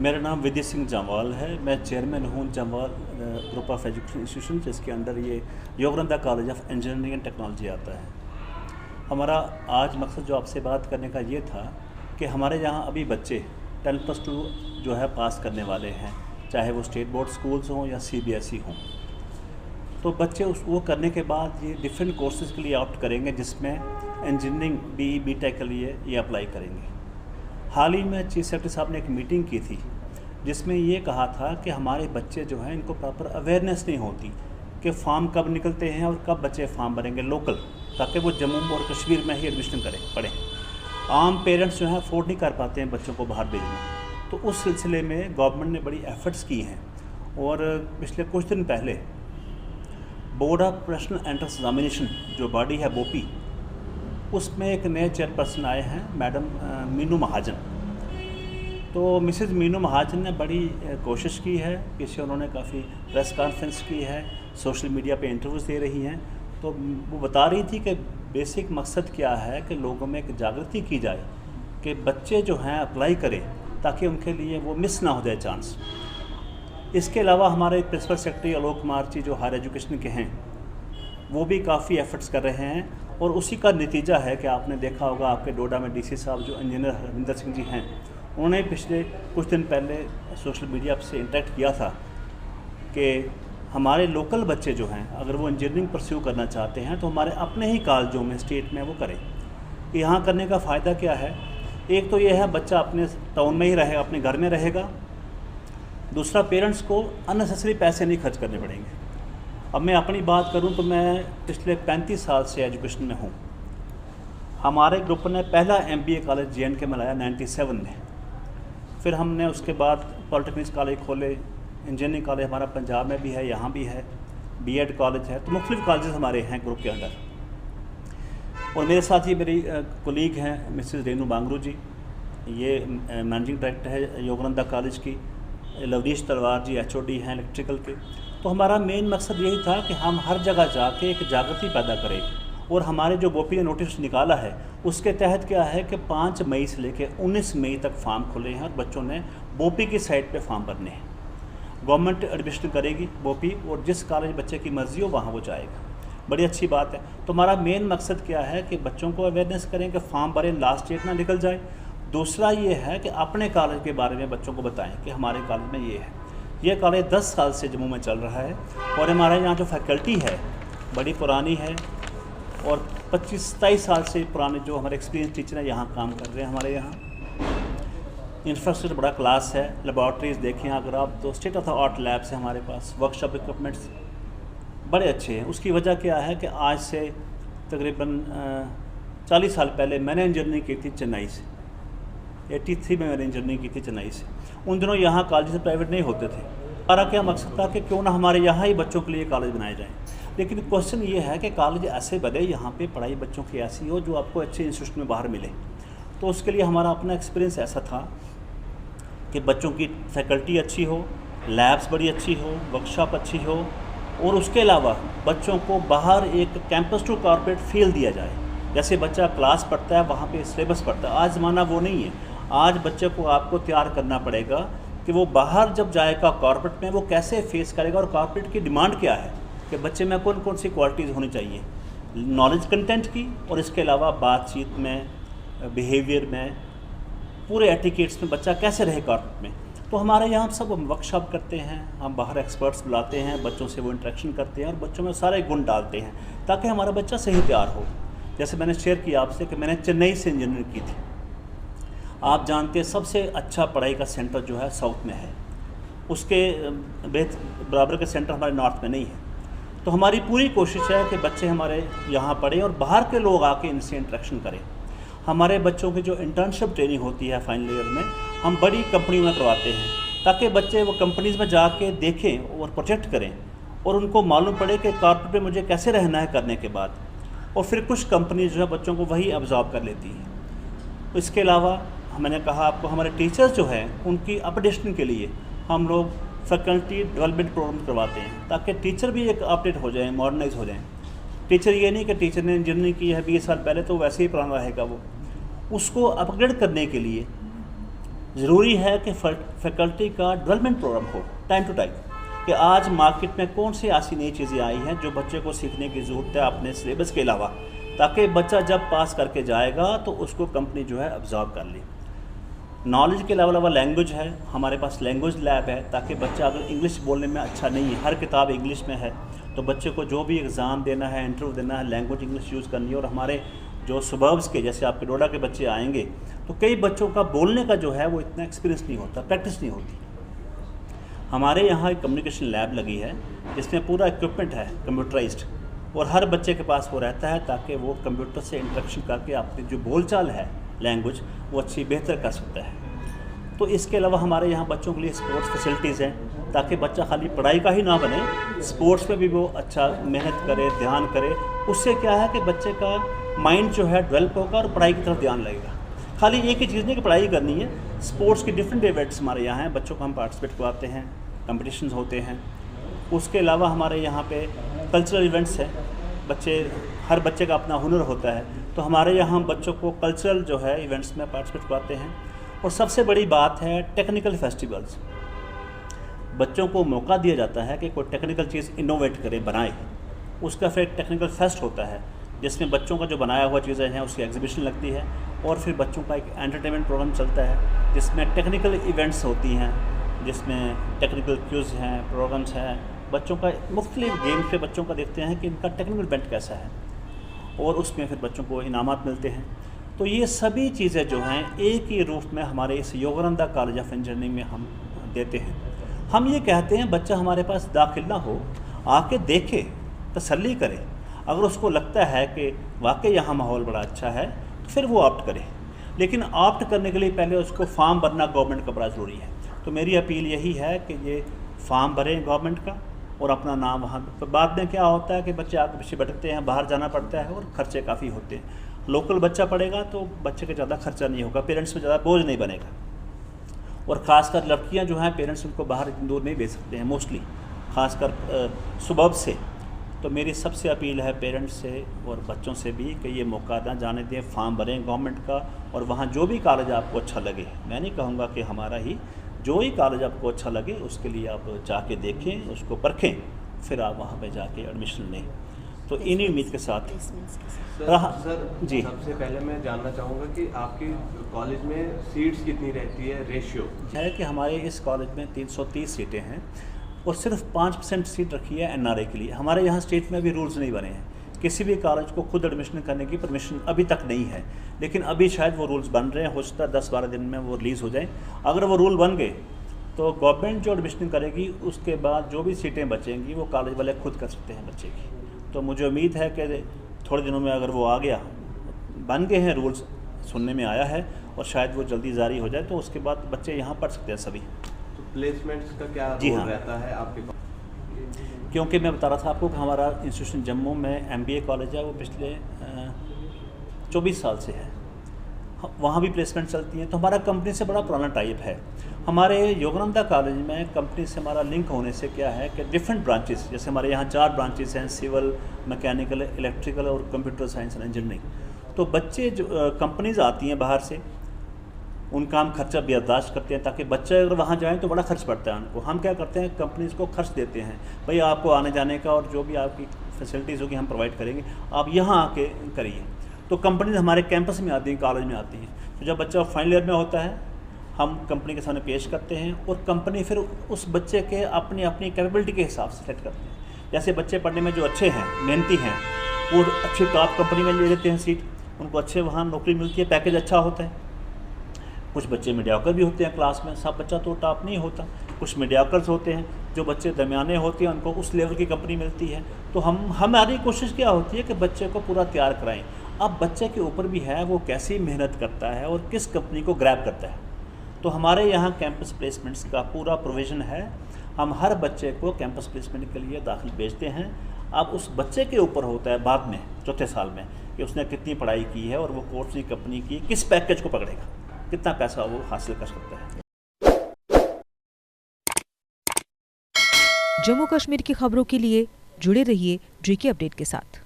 मेरा नाम विधि सिंह जम्वाल है। मैं चेयरमैन हूँ Jamwal group of education institution, जिसके अंडर ये Yogananda college of engineering and technology आता है। हमारा आज मकसद जो आपसे बात करने का ये था कि हमारे यहाँ अभी बच्चे 10+2 जो है पास करने वाले हैं, चाहे वो स्टेट बोर्ड स्कूल्स हों या CBSE हों। तो बच्चे वो करने के बाद ये डिफरेंट कोर्सेज़ के लिए ऑप्ट करेंगे, जिसमें इंजीनियरिंग BE-BTech के लिए ये अप्लाई करेंगे। हाल ही में चीफ सेक्रेटरी साहब ने एक मीटिंग की थी, जिसमें ये कहा था कि हमारे बच्चे जो हैं इनको प्रॉपर अवेयरनेस नहीं होती कि फॉर्म कब निकलते हैं और कब बच्चे फॉर्म भरेंगे लोकल, ताकि वो जम्मू और कश्मीर में ही एडमिशन करें पढ़ें। आम पेरेंट्स जो हैं अफोर्ड नहीं कर पाते हैं बच्चों को बाहर भेजना। तो उस सिलसिले में गवर्नमेंट ने बड़ी एफर्ट्स की हैं और पिछले कुछ दिन पहले board of professional entrance examination जो बॉडी है BOPE, उसमें एक नए चेयरपर्सन आए हैं, मैडम मीनू महाजन। तो मिसेज़ मीनू महाजन ने बड़ी कोशिश की है, इससे उन्होंने काफ़ी प्रेस कॉन्फ्रेंस की है, सोशल मीडिया पे इंटरव्यूज़ दे रही हैं। तो वो बता रही थी कि बेसिक मकसद क्या है कि लोगों में एक जागृति की जाए कि बच्चे जो हैं अप्लाई करें, ताकि उनके लिए वो मिस ना हो जाए चांस। इसके अलावा हमारे प्रिंसिपल सेक्रेटरी आलोक कुमार जी जो हायर एजुकेशन के हैं, वो भी काफ़ी एफर्ट्स कर रहे हैं और उसी का नतीजा है कि आपने देखा होगा आपके डोडा में DC साहब जो इंजीनियर हरविंदर सिंह जी हैं, उन्होंने पिछले कुछ दिन पहले सोशल मीडिया से इंटरेक्ट किया था कि हमारे लोकल बच्चे जो हैं अगर वो इंजीनियरिंग परस्यू करना चाहते हैं तो हमारे अपने ही कॉलेजों में स्टेट में वो करें। यहाँ करने का फ़ायदा क्या है? एक तो ये है बच्चा अपने टाउन में ही रहेगा, अपने घर में रहेगा। दूसरा, पेरेंट्स को अननेसेसरी पैसे नहीं खर्च करने पड़ेंगे। अब मैं अपनी बात करूं तो मैं पिछले 35 साल से एजुकेशन में हूं। हमारे ग्रुप ने पहला MBA कॉलेज JNK में लाया 97 में। फिर हमने उसके बाद पॉलिटेक्निक कॉलेज खोले, इंजीनियरिंग कॉलेज हमारा पंजाब में भी है, यहाँ भी है, B.Ed कॉलेज है। तो मुख्तलिफ कॉलेज हमारे हैं ग्रुप के अंदर। और मेरे साथ ही मेरी कोलीग हैं मिसेज़ रेनू बांगरू जी, ये मैनेजिंग डायरेक्टर है योगनंदा कॉलेज की। लवनीश तलवार जी HOD हैं इलेक्ट्रिकल के। तो हमारा मेन मकसद यही था कि हम हर जगह जाके एक जागृति पैदा करें। और हमारे जो BOPE ने नोटिस निकाला है उसके तहत क्या है कि 5 मई से लेकर 19 मई तक फॉर्म खुले हैं और बच्चों ने BOPE की साइट पे फॉर्म भरने हैं। गवर्नमेंट एडमिशन करेगी BOPE, और जिस कॉलेज बच्चे की मर्ज़ी हो वहाँ वो जाएगा। बड़ी अच्छी बात है। तो हमारा मेन मकसद क्या है कि बच्चों को अवेयरनेस करें कि फॉर्म भरें, लास्ट डेट ना निकल जाए। दूसरा ये है कि अपने कॉलेज के बारे में बच्चों को बताएं कि हमारे कॉलेज में ये है। ये कॉलेज 10 साल से जम्मू में चल रहा है और हमारे यहाँ जो फैकल्टी है बड़ी पुरानी है और 25-27 साल से पुराने जो हमारे एक्सपीरियंस टीचर हैं यहाँ काम कर रहे हैं। हमारे यहाँ इंफ्रास्ट्रक्चर बड़ा क्लास है। लेबॉर्ट्रीज़ देखें अगर आप तो state of the art labs हैं हमारे पास, वर्कशॉप इक्विपमेंट्स बड़े अच्छे हैं। उसकी वजह क्या है कि आज से तकरीबन 40 साल पहले मैंने इंजीनियरिंग की थी चेन्नई से। 83 में मैंने इंजीनियरिंग की थी चेन्नई से। उन दिनों यहाँ कॉलेज प्राइवेट नहीं होते थे। हमारा क्या मकसद था कि क्यों ना हमारे यहाँ ही बच्चों के लिए कॉलेज बनाए जाएँ। लेकिन क्वेश्चन ये है कि कॉलेज ऐसे बने यहाँ पे पढ़ाई बच्चों की ऐसी हो जो आपको अच्छे इंस्टीट्यूशन में बाहर मिले। तो उसके लिए हमारा अपना एक्सपीरियंस ऐसा था कि बच्चों की फैकल्टी अच्छी हो, लैब्स बड़ी अच्छी हो, वर्कशॉप अच्छी हो, और उसके अलावा बच्चों को बाहर एक कैंपस टू कॉर्पोरेट फील दिया जाए। जैसे बच्चा क्लास पढ़ता है वहाँ पे सिलेबस पढ़ता है। आज ज़माना वो नहीं है। आज बच्चे को आपको तैयार करना पड़ेगा कि वो बाहर जब जाएगा कॉर्पोरेट में वो कैसे फेस करेगा और कॉर्पोरेट की डिमांड क्या है कि बच्चे में कौन कौन सी क्वालिटीज़ होनी चाहिए नॉलेज कंटेंट की, और इसके अलावा बातचीत में, बिहेवियर में, पूरे एटिकेट्स में बच्चा कैसे रहे कॉर्पोरेट में। तो हमारे यहाँ सब वर्कशॉप करते हैं, हम बाहर एक्सपर्ट्स बुलाते हैं, बच्चों से वो इंटरेक्शन करते हैं और बच्चों में सारे गुण डालते हैं ताकि हमारा बच्चा सही तैयार हो। जैसे मैंने शेयर किया आपसे कि मैंने चेन्नई से इंजीनियरिंग की थी। आप जानते हैं सबसे अच्छा पढ़ाई का सेंटर जो है साउथ में है, उसके बराबर के सेंटर हमारे नॉर्थ में नहीं है। तो हमारी पूरी कोशिश है कि बच्चे हमारे यहाँ पढ़ें और बाहर के लोग आके इनसे इंटरेक्शन करें। हमारे बच्चों की जो इंटर्नशिप ट्रेनिंग होती है फाइनल ईयर में, हम बड़ी कंपनी में करवाते हैं ताकि बच्चे वो कंपनीज़ में जाके देखें और प्रोजेक्ट करें और उनको मालूम पड़े कि कॉर्पोरेट में मुझे कैसे रहना है करने के बाद। और फिर कुछ कंपनी जो है बच्चों को वही अब्जॉर्ब कर लेती है। इसके अलावा मैंने कहा आपको हमारे टीचर्स जो हैं उनकी अपडेशन के लिए हम लोग फैकल्टी डेवलपमेंट प्रोग्राम करवाते हैं ताकि टीचर भी एक अपडेट हो जाए, मॉडर्नाइज हो जाएँ। टीचर ये नहीं कि टीचर ने इंजीनियरिंग की है 20 साल पहले तो वैसे ही पुराना रहेगा, वो उसको अपग्रेड करने के लिए ज़रूरी है कि फैकल्टी का डेवलपमेंट प्रोग्राम हो टाइम टू टाइम, कि आज मार्केट में कौन सी ऐसी नई चीज़ें आई हैं जो बच्चे को सीखने की ज़रूरत है अपने सिलेबस के अलावा, ताकि बच्चा जब पास करके जाएगा तो उसको कंपनी जो है अब्जॉर्व कर ले। नॉलेज के अलावा लैंग्वेज है, हमारे पास लैंग्वेज लैब है, ताकि बच्चा अगर इंग्लिश बोलने में अच्छा नहीं है, हर किताब इंग्लिश में है, तो बच्चे को जो भी एग्ज़ाम देना है, इंटरव्यू देना है, लैंग्वेज इंग्लिश यूज़ करनी है। और हमारे जो सबर्ब्स के, जैसे आपके डोडा के बच्चे आएंगे, तो कई बच्चों का बोलने का जो है वो इतना एक्सपीरियंस नहीं होता, प्रैक्टिस नहीं होती। हमारे यहाँ एक कम्युनिकेशन लैब लगी है जिसमें पूरा इक्विपमेंट है कंप्यूटराइज्ड, और हर बच्चे के पास वो रहता है, ताकि वो कंप्यूटर से इंटरेक्शन करके अपनी जो बोलचाल है लैंग्वेज वो अच्छी बेहतर कर सकता है। तो इसके अलावा हमारे यहाँ बच्चों के लिए स्पोर्ट्स फैसिलिटीज़ हैं, ताकि बच्चा खाली पढ़ाई का ही ना बने, स्पोर्ट्स में भी वो अच्छा मेहनत करे, ध्यान करे। उससे क्या है कि बच्चे का माइंड जो है डेवलप होगा और पढ़ाई की तरफ ध्यान लगेगा। खाली एक ही चीज़ नहीं कि पढ़ाई करनी है, स्पोर्ट्स के डिफरेंट इवेंट्स हमारे यहाँ हैं, बच्चों को हम पार्टिसिपेट करवाते हैं, कंपटीशंस होते हैं। उसके अलावा हमारे यहाँ पे कल्चरल इवेंट्स हैं, हर बच्चे का अपना हुनर होता है, तो हमारे यहाँ हम बच्चों को कल्चरल जो है इवेंट्स में पार्टिसिपेट करवाते हैं। और सबसे बड़ी बात है टेक्निकल फेस्टिवल्स, बच्चों को मौका दिया जाता है कि कोई टेक्निकल चीज़ इनोवेट करे, बनाए। उसका फिर एक टेक्निकल फेस्ट होता है जिसमें बच्चों का जो बनाया हुआ चीज़ें हैं उसकी एग्जीबिशन लगती है, और फिर बच्चों का एक एंटरटेनमेंट प्रोग्राम चलता है जिसमें टेक्निकल इवेंट्स होती हैं, जिसमें टेक्निकल क्यूज़ हैं, प्रोग्राम्स हैं, बच्चों का मुख्तलिफ गेम्स पे बच्चों का देखते हैं कि इनका टेक्निकल इवेंट कैसा है, और उसमें फिर बच्चों को इनामात मिलते हैं। तो ये सभी चीज़ें जो हैं एक ही रूप में हमारे इस योगानंदा कॉलेज ऑफ इंजीनियरिंग में हम देते हैं। हम ये कहते हैं बच्चा हमारे पास दाखिल ना हो, आके देखे, तसल्ली करे, अगर उसको लगता है कि वाकई यहाँ माहौल बड़ा अच्छा है तो फिर वो ऑप्ट करे। लेकिन ऑप्ट करने के लिए पहले उसको फॉर्म भरना गवर्नमेंट का बड़ा ज़रूरी है। तो मेरी अपील यही है कि ये फॉर्म भरें गवर्नमेंट का, और अपना नाम वहाँ। तो बाद में क्या होता है कि बच्चे आगे पीछे भटकते हैं, बाहर जाना पड़ता है और ख़र्चे काफ़ी होते हैं। लोकल बच्चा पढ़ेगा तो बच्चे का ज़्यादा खर्चा नहीं होगा, पेरेंट्स में ज़्यादा बोझ नहीं बनेगा। और ख़ासकर लड़कियां जो हैं, पेरेंट्स उनको बाहर इतनी दूर नहीं भेज सकते हैं मोस्टली, ख़ासकर सुबह से। तो मेरी सबसे अपील है पेरेंट्स से और बच्चों से भी कि ये मौका ना जाने दें, फॉर्म भरें गवर्नमेंट का, और वहाँ जो भी कॉलेज आपको अच्छा लगे, मैं नहीं कहूँगा कि हमारा ही, जो ही कॉलेज आपको अच्छा लगे उसके लिए आप जाके देखें, उसको परखें, फिर आप वहाँ पे जाके एडमिशन लें। तो इन्हीं उम्मीद के साथ सर जी, सबसे पहले मैं जानना चाहूँगा कि आपके कॉलेज में सीट्स कितनी रहती है, रेशियो है कि हमारे इस कॉलेज में 330 सीटें हैं, और सिर्फ 5% सीट रखी है एनआरआई के लिए। हमारे यहाँ स्टेट में अभी रूल्स नहीं बने हैं, किसी भी कॉलेज को खुद एडमिशन करने की परमिशन अभी तक नहीं है, लेकिन अभी शायद वो रूल्स बन रहे हैं, हो सकता है 10-12 दिन में वो रिलीज़ हो जाए। अगर वो रूल बन गए तो गवर्नमेंट जो एडमिशन करेगी उसके बाद जो भी सीटें बचेंगी वो कॉलेज वाले खुद कर सकते हैं बच्चे की। तो मुझे उम्मीद है कि थोड़े दिनों में अगर वो आ गया, बन गए हैं रूल्स, सुनने में आया है, और शायद वो जल्दी जारी हो जाए, तो उसके बाद बच्चे यहाँ पढ़ सकते हैं सभी। तो प्लेसमेंट्स का क्या जी रोल हाँ, रहता है आपके? क्योंकि मैं बता रहा था आपको कि हमारा इंस्टीट्यूशन जम्मू में MBA कॉलेज है, वो पिछले 24 साल से है, वहाँ भी प्लेसमेंट चलती हैं। तो हमारा कंपनी से बड़ा पुराना टाइप है। हमारे योगानंदा कॉलेज में कंपनी से हमारा लिंक होने से क्या है कि डिफरेंट ब्रांचेस, जैसे हमारे यहाँ 4 ब्रांचेस हैं, सिविल, मैकेनिकल, इलेक्ट्रिकल और कंप्यूटर साइंस एंड इंजीनियरिंग। तो बच्चे जो कंपनीज़ आती हैं बाहर से, उनका हम खर्चा बर्दाश्त करते हैं, ताकि बच्चे अगर वहाँ जाएँ तो बड़ा खर्च पड़ता है उनको। हम क्या करते हैं, कंपनीज़ को खर्च देते हैं, भाई आपको आने जाने का और जो भी आपकी फैसिलिटीज़ होगी हम प्रोवाइड करेंगे, आप यहाँ आके करिए। तो कंपनीज हमारे कैंपस में आती हैं, कॉलेज में आती हैं। तो जब बच्चा फाइनल ईयर में होता है, हम कंपनी के सामने पेश करते हैं, और कंपनी फिर उस बच्चे के अपनी अपनी कैपेबिलिटी के हिसाब से सेट करते हैं। जैसे बच्चे पढ़ने में जो अच्छे हैं, मेहनती हैं, वो अच्छी टॉप कंपनी में ले लेते हैं सीट, उनको अच्छे वहाँ नौकरी मिलती है, पैकेज अच्छा होता है। कुछ बच्चे मीडियाकर भी होते हैं क्लास में, सब बच्चा तो टॉप नहीं होता, कुछ मीडियाकर्स होते हैं, जो बच्चे दरमियाने होते हैं उनको उस लेवल की कंपनी मिलती है। तो हमारी कोशिश क्या होती है कि बच्चे को पूरा तैयार कराएं। अब बच्चे के ऊपर भी है वो कैसी मेहनत करता है और किस कंपनी को ग्रैब करता है। तो हमारे यहाँ कैंपस प्लेसमेंट्स का पूरा प्रोविज़न है, हम हर बच्चे को कैंपस प्लेसमेंट के लिए दाखिल भेजते हैं। अब उस बच्चे के ऊपर होता है बाद में चौथे साल में कि उसने कितनी पढ़ाई की है और वो कौन सी कंपनी की किस पैकेज को पकड़ेगा, कितना पैसा वो हासिल कर सकता है। जम्मू कश्मीर की खबरों के लिए जुड़े रहिए GK अपडेट के साथ।